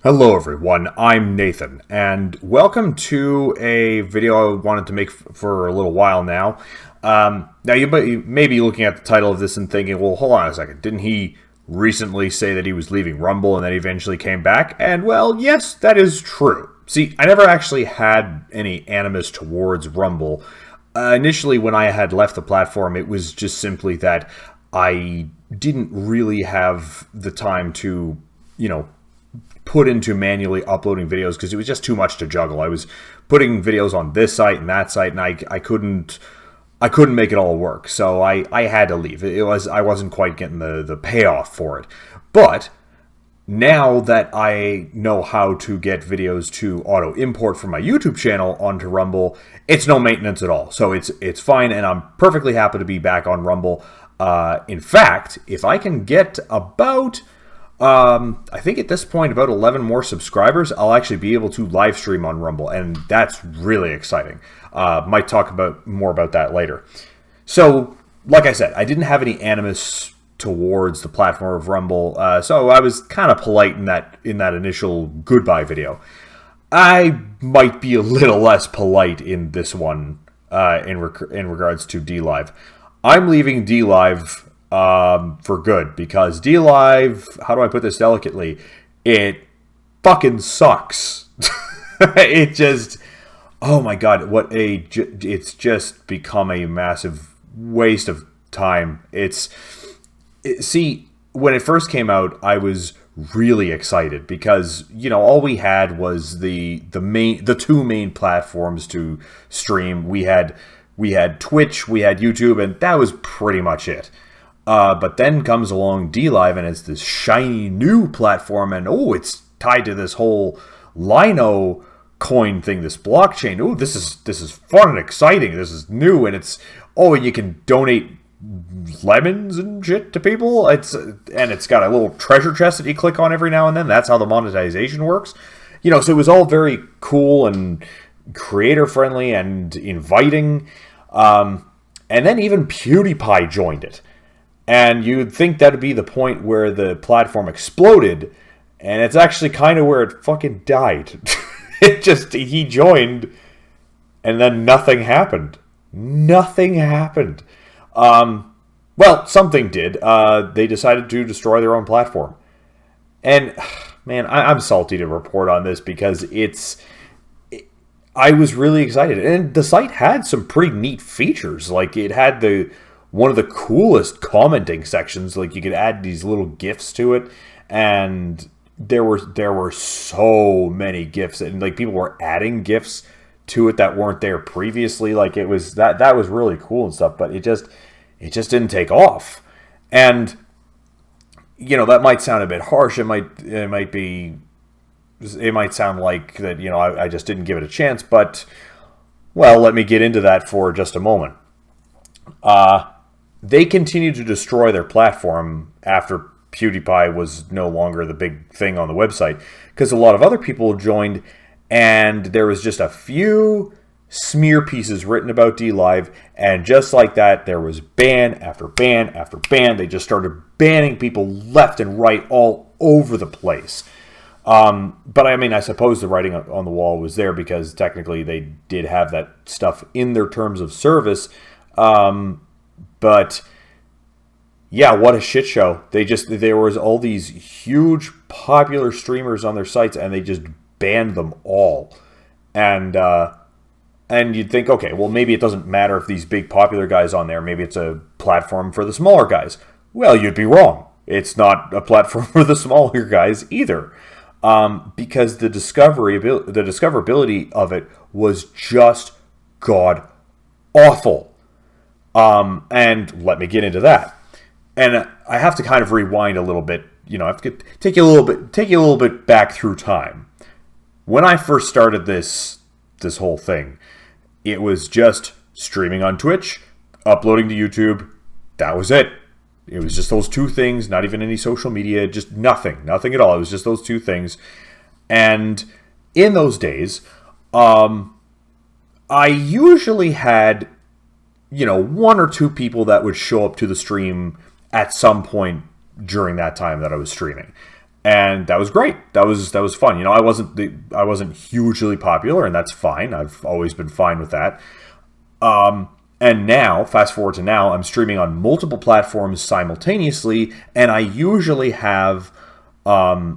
Hello everyone, I'm Nathan, and welcome to a video I wanted to make for a little while now. Now you may be looking at the title of this and thinking, well, hold on a second, didn't he recently say that he was leaving Rumble and then he eventually came back? And well, yes, that is true. See, I never actually had any animus towards Rumble. Initially, when I had left the platform, it was just simply that I didn't really have the time to, put into manually uploading videos because it was just too much to juggle. I was putting videos on this site and that site, and I couldn't make it all work. So I had to leave. I wasn't quite getting the payoff for it. But now that I know how to get videos to auto import from my YouTube channel onto Rumble, it's no maintenance at all. So it's fine, and I'm perfectly happy to be back on Rumble. In fact, if I can get about I think at this point about 11 more subscribers, I'll actually be able to live stream on Rumble, and that's really exciting. Might talk more about that later. So, like I said, I didn't have any animus towards the platform of Rumble, so I was kind of polite in that initial goodbye video. I might be a little less polite in this one in regards to Dlive. I'm leaving Dlive for good, because Dlive, how do I put this delicately, it fucking sucks. It just, oh my god, it's just become a massive waste of time. See, when it first came out, I was really excited because, all we had was the two main platforms to stream. We had Twitch, we had YouTube, and that was pretty much it. But then comes along Dlive, and it's this shiny new platform, and it's tied to this whole Lino coin thing, this blockchain. Oh, this is fun and exciting. This is new, and and you can donate lemons and shit to people. It's got a little treasure chest that you click on every now and then. That's how the monetization works. So it was all very cool and creator friendly and inviting. And then even PewDiePie joined it. And you'd think that would be the point where the platform exploded, and it's actually kind of where it fucking died. He joined, and then nothing happened. Nothing happened. Well, something did. They decided to destroy their own platform. And, man, I'm salty to report on this because I was really excited. And the site had some pretty neat features. Like, it had one of the coolest commenting sections. Like, you could add these little GIFs to it, and there were so many GIFs, and like people were adding GIFs to it that weren't there previously. Like, it was that was really cool and stuff, but it just didn't take off. And that might sound a bit harsh. It might sound like that, I just didn't give it a chance, but well, let me get into that for just a moment. They continued to destroy their platform after PewDiePie was no longer the big thing on the website, because a lot of other people joined, and there was just a few smear pieces written about Dlive, and just like that, there was ban after ban after ban. They just started banning people left and right all over the place. But I mean, I suppose the writing on the wall was there because technically they did have that stuff in their terms of service. But yeah, what a shit show. There was all these huge popular streamers on their sites, and they just banned them all. And you'd think, okay, well, maybe it doesn't matter if these big popular guys on there, maybe it's a platform for the smaller guys. Well, you'd be wrong. It's not a platform for the smaller guys either. Because the discoverability of it was just god awful. And let me get into that. And I have to kind of rewind a little bit. I have to take you a little bit back through time. When I first started this whole thing, it was just streaming on Twitch, uploading to YouTube. That was it. It was just those two things, not even any social media, just nothing at all. It was just those two things. And in those days, I usually had, one or two people that would show up to the stream at some point during that time that I was streaming. and that was great. That was fun. You know, I wasn't hugely popular, and that's fine. I've always been fine with that. And now, fast forward to now, I'm streaming on multiple platforms simultaneously, and I usually have a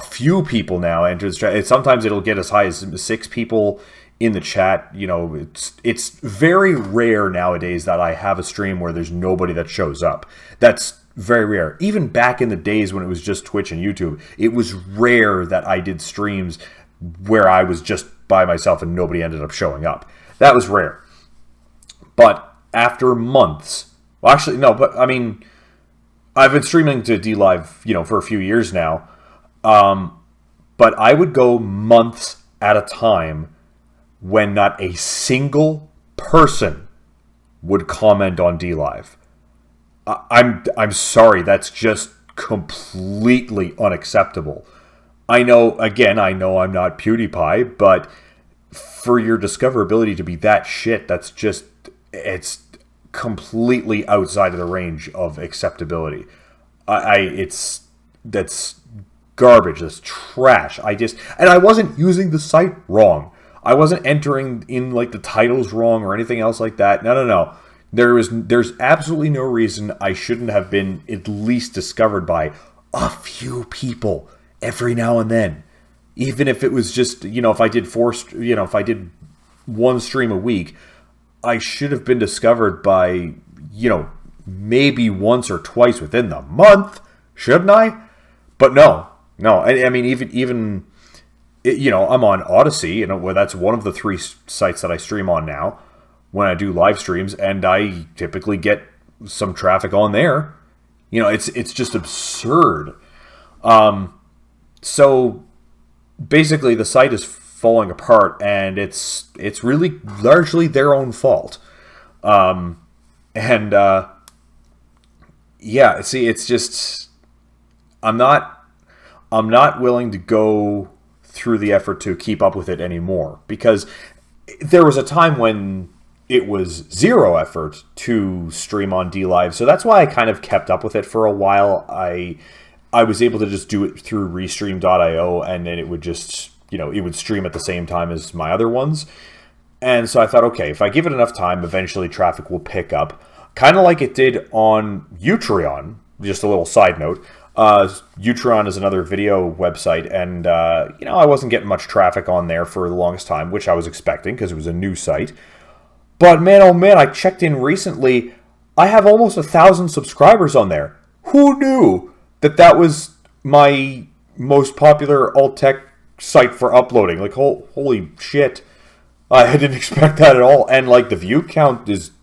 few people now enter the chat. Sometimes it'll get as high as 6 people in the chat. You know, it's very rare nowadays that I have a stream where there's nobody that shows up. That's very rare. Even back in the days when it was just Twitch and YouTube, it was rare that I did streams where I was just by myself and nobody ended up showing up. That was rare. But after months, well, actually, no, but I mean, I've been streaming to Dlive, you know, for a few years now. But I would go months at a time when not a single person would comment on Dlive. I'm sorry, that's just completely unacceptable. I know I'm not PewDiePie, but for your discoverability to be that shit, it's completely outside of the range of acceptability. That's garbage, that's trash. And I wasn't using the site wrong. I wasn't entering in like the titles wrong or anything else like that. No. There's absolutely no reason I shouldn't have been at least discovered by a few people every now and then. Even if it was just, you know, if I did one stream a week, I should have been discovered by, you know, maybe once or twice within the month, shouldn't I? But no. I mean, even you know, I'm on Odyssey, you know, where that's one of the 3 sites that I stream on now when I do live streams, and I typically get some traffic on there. You know, it's just absurd. So basically, the site is falling apart, and it's really largely their own fault. Yeah, see, it's just I'm not willing to go through the effort to keep up with it anymore, because there was a time when it was zero effort to stream on Dlive, so that's why I kind of kept up with it for a while. I was able to just do it through Restream.io, and then it would just, you know, it would stream at the same time as my other ones. And so I thought, okay, if I give it enough time, eventually traffic will pick up. Kind of like it did on Utreon. Just a little side note. Utreon is another video website, and, you know, I wasn't getting much traffic on there for the longest time, which I was expecting because it was a new site. But man, oh man, I checked in recently. I have almost 1,000 subscribers on there. Who knew that was my most popular alt-tech site for uploading? Like, holy shit. I didn't expect that at all. And like the view counts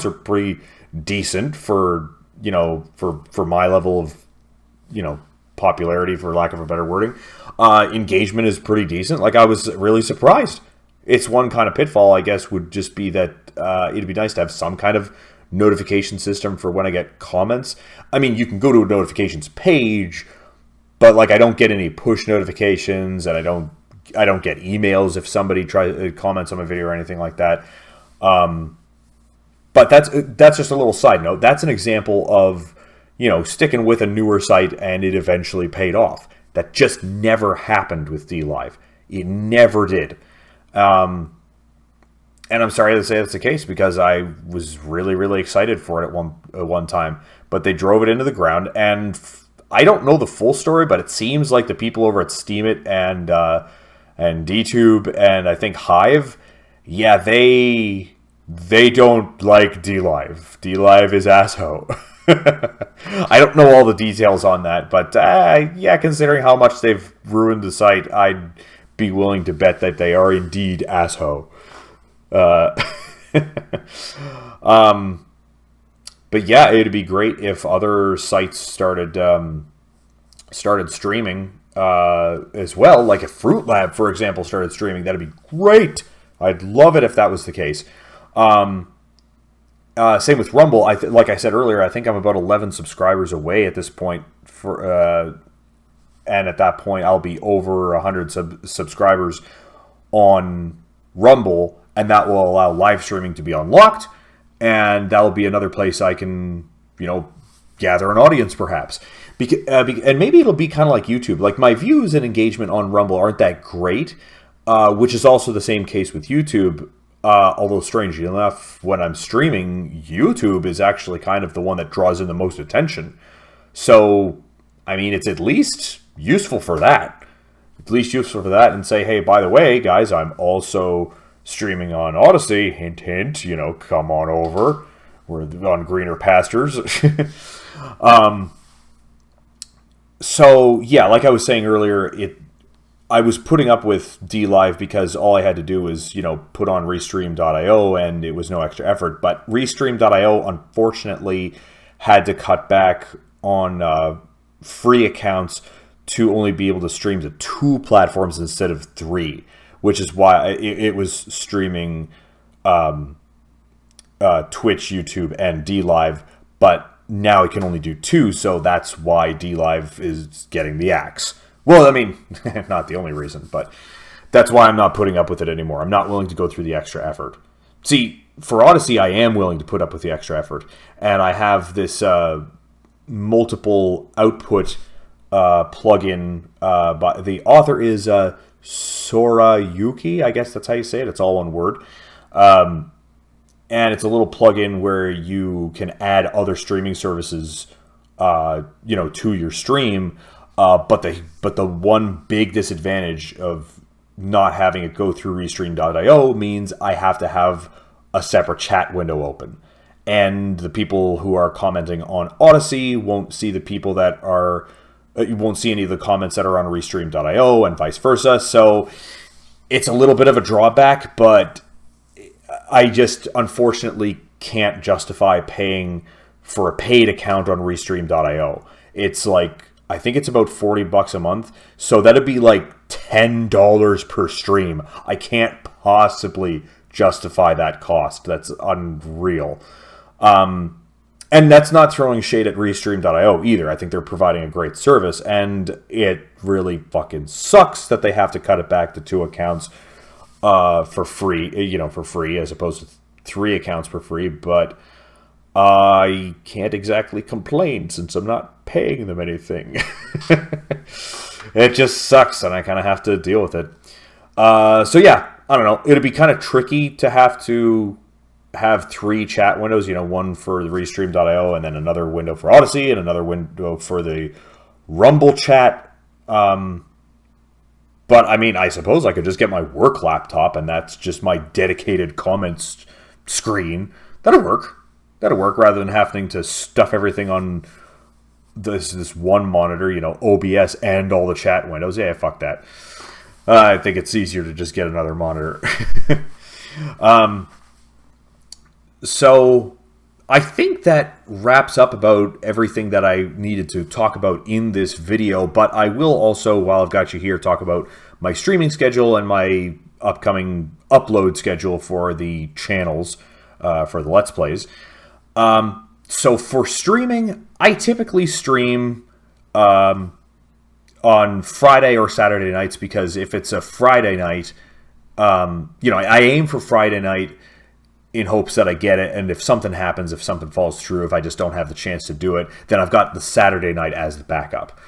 are pretty decent for, you know, for my level of, you know, popularity, for lack of a better wording. Engagement is pretty decent. Like, I was really surprised. It's one kind of pitfall, I guess, would just be that it'd be nice to have some kind of notification system for when I get comments. I mean, you can go to a notifications page, but like I don't get any push notifications, and I don't get emails if somebody comments on my video or anything like that. But that's just a little side note. That's an example of, you know, sticking with a newer site and it eventually paid off. That just never happened with Dlive. It never did. And I'm sorry to say that's the case, because I was really, really excited for it at one time. But they drove it into the ground, and I don't know the full story, but it seems like the people over at Steemit and DTube and I think Hive, yeah, they don't like Dlive. Dlive is asshole. I don't know all the details on that, but yeah, considering how much they've ruined the site, I'd be willing to bet that they are indeed asshole. But yeah, it'd be great if other sites started streaming as well. Like if Fruit Lab, for example, started streaming, that'd be great. I'd love it if that was the case. Same with Rumble. Like I said earlier, I think I'm about 11 subscribers away at this point. And at that point, I'll be over 100 subscribers on Rumble, and that will allow live streaming to be unlocked, and that'll be another place I can, you know, gather an audience, perhaps. And maybe it'll be kind of like YouTube. Like, my views and engagement on Rumble aren't that great, which is also the same case with YouTube. Although, strangely enough, when I'm streaming, YouTube is actually kind of the one that draws in the most attention. So, I mean, it's at least useful for that. At least useful for that, and say, hey, by the way, guys, I'm also streaming on Odyssey. Hint, hint, you know, come on over. We're on greener pastures. So, yeah, like I was saying earlier, I was putting up with Dlive because all I had to do was, you know, put on Restream.io, and it was no extra effort. But Restream.io, unfortunately, had to cut back on free accounts to only be able to stream to 2 platforms instead of 3, which is why it was streaming Twitch, YouTube, and Dlive, but now it can only do 2, so that's why Dlive is getting the axe. Well, I mean, not the only reason, but that's why I'm not putting up with it anymore. I'm not willing to go through the extra effort. See, for Odyssey, I am willing to put up with the extra effort, and I have this multiple output plugin. But the author is Sorayuki, I guess that's how you say it. It's all one word. And it's a little plugin where you can add other streaming services, you know, to your stream. But the one big disadvantage of not having it go through Restream.io means I have to have a separate chat window open. And the people who are commenting on Odyssey won't see the people that are... you won't see any of the comments that are on Restream.io and vice versa. So it's a little bit of a drawback, but I just unfortunately can't justify paying for a paid account on Restream.io. It's like, I think it's about $40 a month. So that'd be like $10 per stream. I can't possibly justify that cost. That's unreal. And that's not throwing shade at Restream.io either. I think they're providing a great service, and it really fucking sucks that they have to cut it back to 2 accounts for free, you know, for free, as opposed to 3 accounts for free. But I can't exactly complain since I'm not paying them anything. It just sucks, and I kind of have to deal with it. So yeah, I don't know. It'd be kind of tricky to have 3 chat windows, you know, one for the Restream.io and then another window for Odyssey and another window for the Rumble chat. But I mean, I suppose I could just get my work laptop and that's just my dedicated comments screen. That'll work. That'll work rather than having to stuff everything on this one monitor, you know, OBS and all the chat windows. Yeah, fuck that. I think it's easier to just get another monitor. So I think that wraps up about everything that I needed to talk about in this video, but I will also, while I've got you here, talk about my streaming schedule and my upcoming upload schedule for the channels, for the Let's Plays. So for streaming, I typically stream on Friday or Saturday nights, because if it's a Friday night, you know, I aim for Friday night in hopes that I get it, and if something happens, if something falls through, if I just don't have the chance to do it, then I've got the Saturday night as the backup.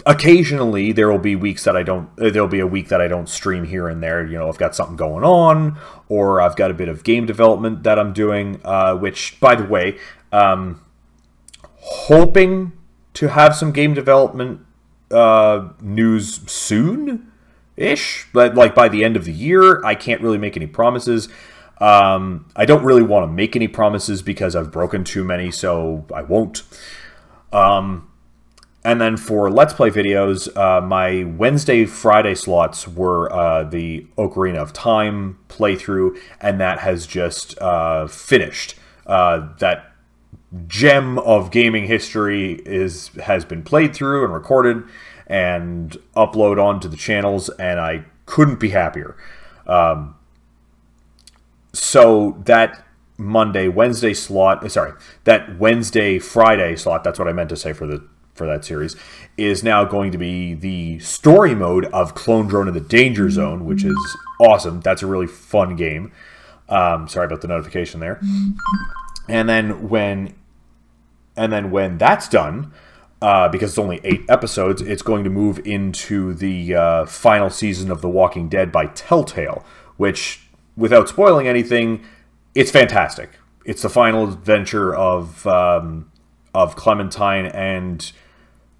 Occasionally, there will be weeks that there'll be a week that I don't stream here and there. You know, I've got something going on, or I've got a bit of game development that I'm doing, which, by the way, hoping to have some game development news soon-ish, but like by the end of the year. I can't really make any promises. I don't really want to make any promises because I've broken too many, so I won't. And then for Let's Play videos, my Wednesday, Friday slots were the Ocarina of Time playthrough, and that has just finished. That gem of gaming history has been played through and recorded and upload onto the channels, and I couldn't be happier. So that Wednesday, Friday slot, that's what I meant to say for that series, is now going to be the story mode of Clone Drone in the Danger Zone, which is awesome. That's a really fun game. Sorry about the notification there. And then when And then when that's done, because it's only 8 episodes, it's going to move into the final season of The Walking Dead by Telltale, which, without spoiling anything, it's fantastic. It's the final adventure of Clementine, and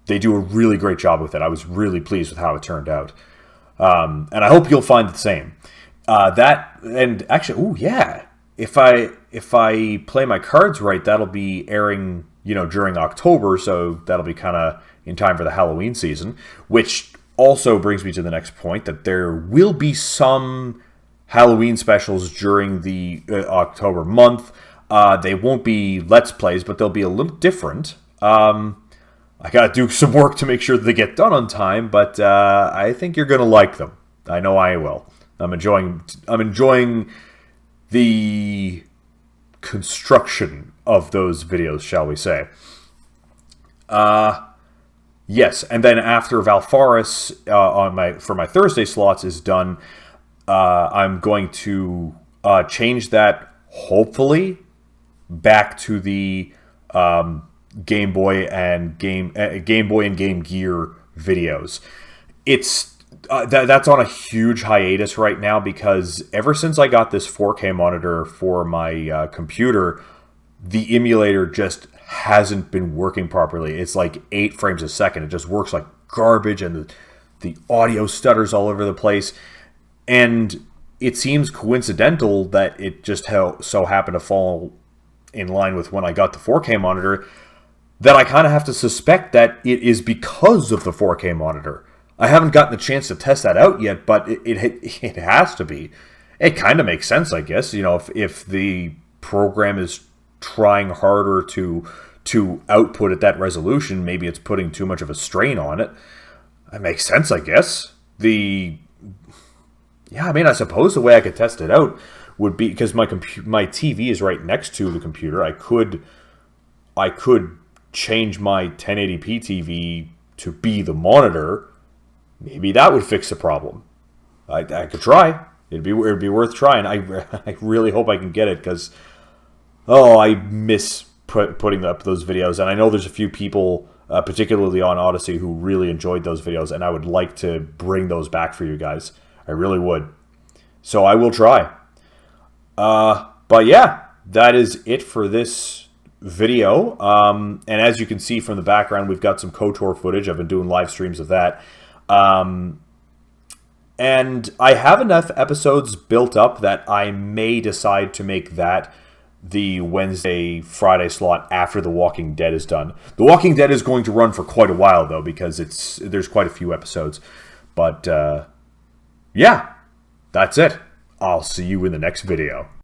they do a really great job with it. I was really pleased with how it turned out. And I hope you'll find the same. If I play my cards right, that'll be airing, during October, so that'll be kind of in time for the Halloween season, which also brings me to the next point, that there will be some Halloween specials during the October month. They won't be Let's Plays, but they'll be a little different. I gotta do some work to make sure that they get done on time, but I think you're gonna like them. I know I will. I'm enjoying the construction of those videos, shall we say. Yes, and then after Valfaris for my Thursday slots is done, I'm going to change that, hopefully, back to the Game Boy and Game Gear videos. It's that's on a huge hiatus right now, because ever since I got this 4K monitor for my computer, the emulator just hasn't been working properly. It's like 8 frames a second. It just works like garbage, and the audio stutters all over the place. And it seems coincidental that it just so happened to fall in line with when I got the 4K monitor, that I kind of have to suspect that it is because of the 4K monitor. I haven't gotten the chance to test that out yet, but it has to be. It kind of makes sense, I guess. If the program is trying harder to output at that resolution, maybe it's putting too much of a strain on it. That makes sense, I guess. I suppose the way I could test it out would be, because my TV is right next to the computer. I could change my 1080p TV to be the monitor. Maybe that would fix the problem. I could try. It'd be worth trying. I really hope I can get it, because I miss putting up those videos, and I know there's a few people, particularly on Odyssey, who really enjoyed those videos, and I would like to bring those back for you guys. I really would. So I will try. But yeah, that is it for this video. And as you can see from the background, we've got some KOTOR footage. I've been doing live streams of that. And I have enough episodes built up that I may decide to make that the Wednesday, Friday slot after The Walking Dead is done. The Walking Dead is going to run for quite a while, though, because there's quite a few episodes. But, yeah, that's it. I'll see you in the next video.